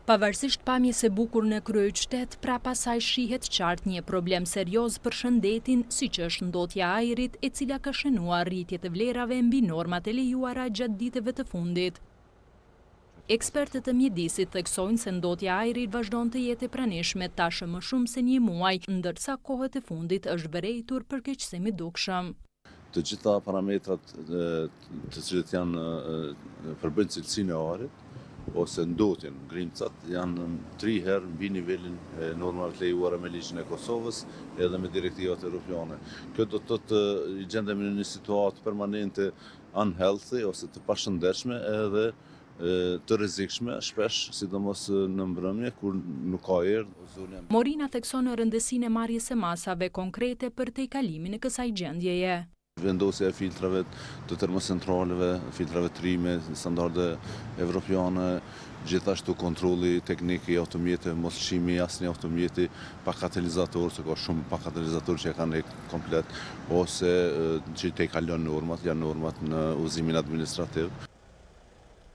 Pavarësisht pamjes së bukur në kryeqytet, prapa saj shihet qartë një problem serioz për shëndetin, siç është ndotja e ajrit, e cila ka shënuar rritje të vlerave mbi normat e lejuara gjatë ditëve të fundit. Ekspertët e mjedisit theksojnë se ndotja e ajrit vazhdon të jetë e pranishme tashmë më shumë se një muaj, ndërsa kohët e fundit është vërejtur përkeqësim i dukshëm. Të gjitha parametrat të cilët janë përbëjnë cilësinë e ajrit ose ndotjen, grimcat, janë 3 herë mbi nivelin e normave të lejuara me ligjin e Kosovës edhe me direktivat europiane. Kjo do të thotë i gjendemi në një situatë permanente unhealthy ose të pashëndetshme edhe të rrezikshme, shpesh, sidomos në mbrëmje, kur nuk ka erë. Morina thekson rëndësinë e marrjes së masave konkrete për tejkalimin e kësaj gjendjeje. Vendosja e filtrave të termocentraleve, filtrave të rime, standarde evropiane, gjithashtu kontrolli teknik i automjeteve, mos çimi i asnjë automjeti pa katalizator, se ka shumë pa katalizator që e kanë komplet, ose që i kalon normat, janë normat në udhëzimin administrativ.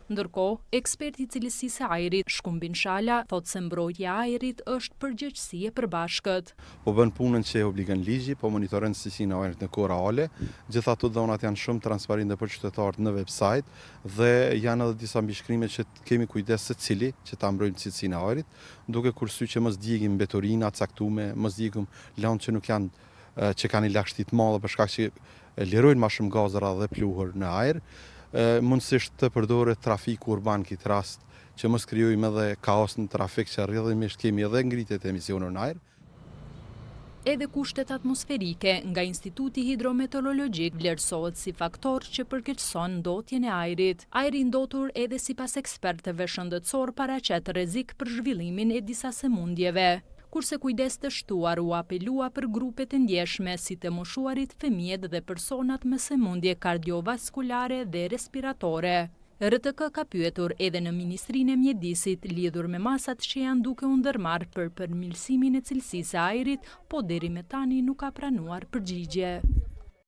Ndërkohë, eksperti i cilësisë së ajrit, Shkum Bin Shala, thotë se mbrojtja e ajrit është përgjegjësi e përbashkët. Po bën punën që e obligon ligji, po monitoron cilësinë e ajrit në kohë reale. Gjithato dhonat janë shumë transparente për qytetarët në website dhe janë edhe disa mbishkrime që kemi kujdes secili që ta mbrojmë cilësinë e ajrit, duke kursyer që mos djegim mbetorina caktuar, mos djegim lanë që nuk janë që kanë një lagështi të madhe për shkak që lirojnë më shumë gazra dhe pluhur në ajër. Mundësisht të përdoret trafiku urban këtë rast, që mos krijojmë edhe kaos në trafik që rrjedhimisht kemi edhe ngritje të emisioneve në ajër. Edhe kushtet atmosferike nga Instituti Hidrometeorologjik vlerësohet si faktor që përkeqëson ndotjen e ajrit. Ajri i ndotur edhe sipas ekspertëve shëndetësor paraqet rrezik për zhvillimin e disa sëmundjeve. Kurse kujdes të shtuar u apelua për grupet e ndjeshme si të moshuarit, fëmijët dhe personat me sëmundje kardiovaskulare dhe respiratore. RTK ka pyetur edhe në Ministrinë e Mjedisit lidhur me masat që janë duke u ndërmarrë për përmirësimin e cilësisë së ajrit, po deri me tani nuk ka pranuar përgjigje.